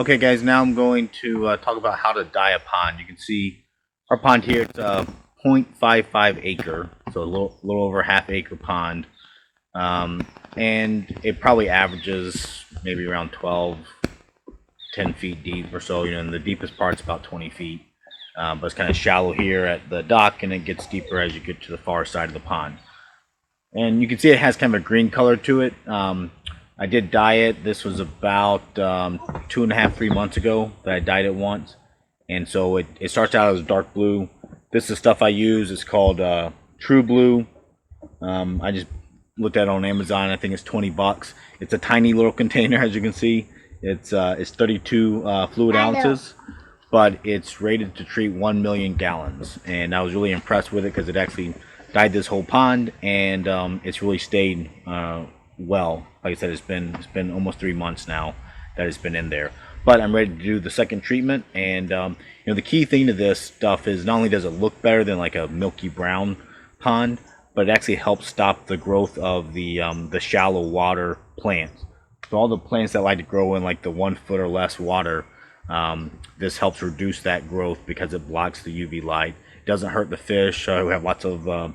Okay guys, now I'm going to talk about how to dye a pond. You can see our pond here, it's a 0.55 acre, so a little over half acre pond. And it probably averages maybe around 10 feet deep or so, and the deepest part's about 20 feet. But it's kind of shallow here at the dock, and it gets deeper as you get to the far side of the pond. And you can see it has kind of a green color to it. I did dye it. This was about 2.5, 3 months ago that I dyed it once. And so it starts out as dark blue. This is the stuff I use. It's called TruBlu. I just looked at it on Amazon. I think it's 20 bucks. It's a tiny little container, as you can see. It's 32 fluid ounces, but it's rated to treat 1 million gallons. And I was really impressed with it because it actually dyed this whole pond, and it's really stayed well. Like I said, it's been almost 3 months now that it's been in there. But I'm ready to do the second treatment, and the key thing to this stuff is not only does it look better than like a milky brown pond, but it actually helps stop the growth of the shallow water plants. So all the plants that like to grow in like the 1 foot or less water, this helps reduce that growth because it blocks the UV light. It doesn't hurt the fish. We have lots of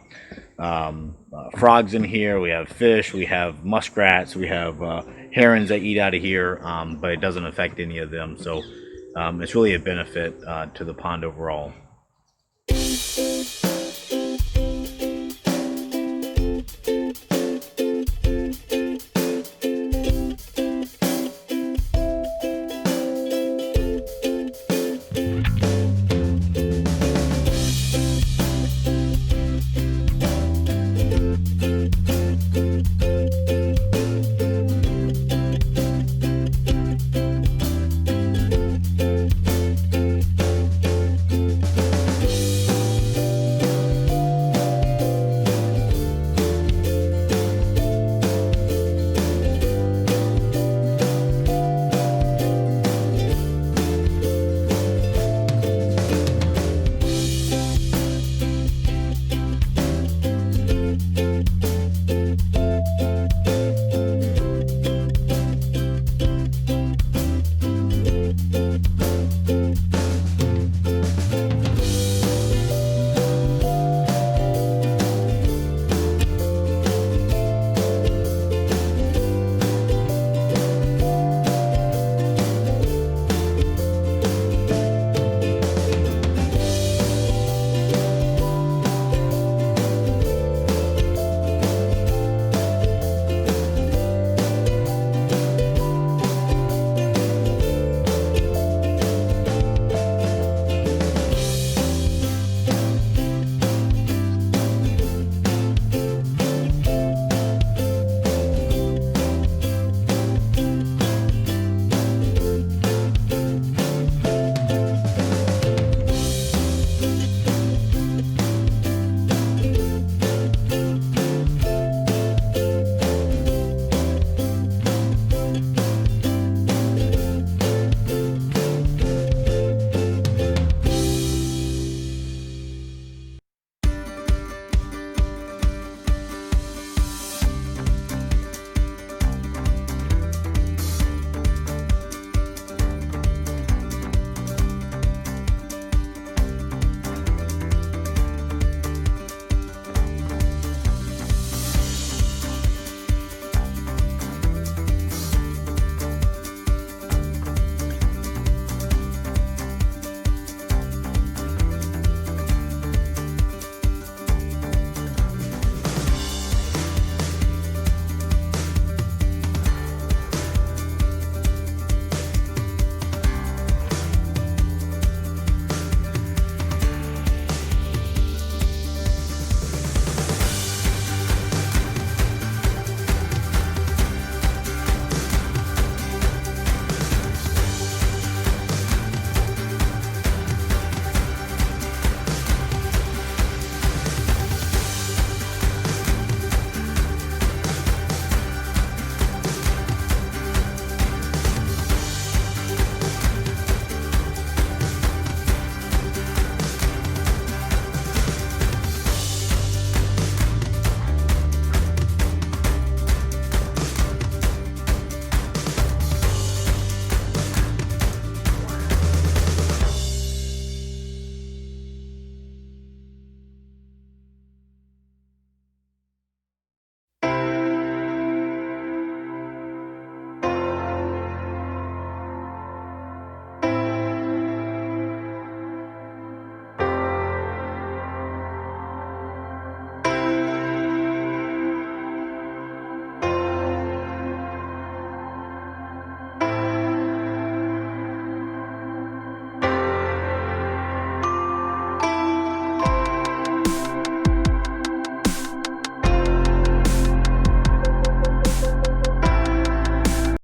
frogs in here. We have fish. We have muskrats. We have herons that eat out of here, but it doesn't affect any of them. So it's really a benefit to the pond overall.